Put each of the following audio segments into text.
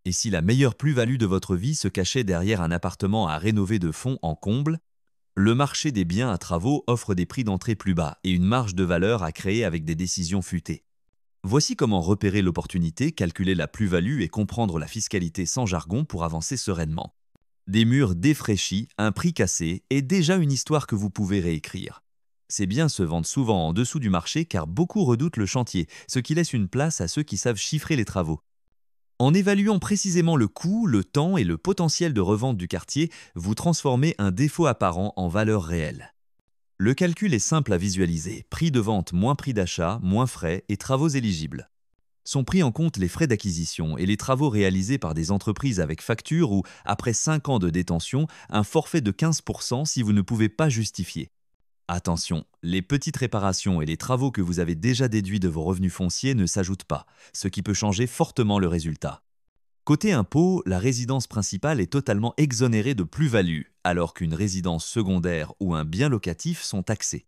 Et si la meilleure plus-value de votre vie se cachait derrière un appartement à rénover de fond en comble, le marché des biens à travaux offre des prix d'entrée plus bas et une marge de valeur à créer avec des décisions futées. Voici comment repérer l'opportunité, calculer la plus-value et comprendre la fiscalité sans jargon pour avancer sereinement. Des murs défraîchis, un prix cassé et déjà une histoire que vous pouvez réécrire. Ces biens se vendent souvent en dessous du marché car beaucoup redoutent le chantier, ce qui laisse une place à ceux qui savent chiffrer les travaux. En évaluant précisément le coût, le temps et le potentiel de revente du quartier, vous transformez un défaut apparent en valeur réelle. Le calcul est simple à visualiser. Prix de vente moins prix d'achat, moins frais et travaux éligibles. Sont pris en compte les frais d'acquisition et les travaux réalisés par des entreprises avec facture ou, après 5 ans de détention, un forfait de 15% si vous ne pouvez pas justifier. Attention, les petites réparations et les travaux que vous avez déjà déduits de vos revenus fonciers ne s'ajoutent pas, ce qui peut changer fortement le résultat. Côté impôt, la résidence principale est totalement exonérée de plus-value, alors qu'une résidence secondaire ou un bien locatif sont taxés.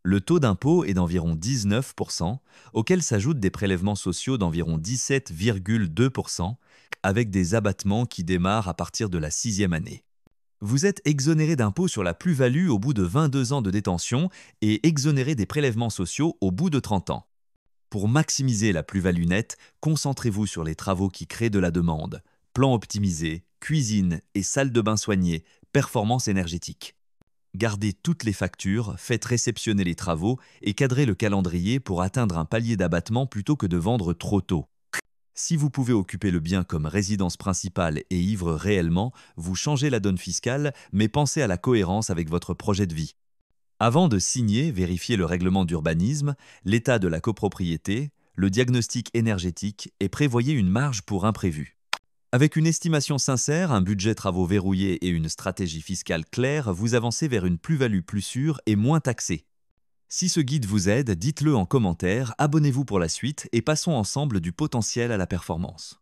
Le taux d'impôt est d'environ 19%, auquel s'ajoutent des prélèvements sociaux d'environ 17,2%, avec des abattements qui démarrent à partir de la sixième année. Vous êtes exonéré d'impôt sur la plus-value au bout de 22 ans de détention et exonéré des prélèvements sociaux au bout de 30 ans. Pour maximiser la plus-value nette, concentrez-vous sur les travaux qui créent de la demande. Plan optimisé, cuisine et salle de bain soignée, performance énergétique. Gardez toutes les factures, faites réceptionner les travaux et cadrez le calendrier pour atteindre un palier d'abattement plutôt que de vendre trop tôt. Si vous pouvez occuper le bien comme résidence principale et ivre réellement, vous changez la donne fiscale, mais pensez à la cohérence avec votre projet de vie. Avant de signer, vérifiez le règlement d'urbanisme, l'état de la copropriété, le diagnostic énergétique et prévoyez une marge pour imprévus. Avec une estimation sincère, un budget travaux verrouillé et une stratégie fiscale claire, vous avancez vers une plus-value plus sûre et moins taxée. Si ce guide vous aide, dites-le en commentaire, abonnez-vous pour la suite et passons ensemble du potentiel à la performance.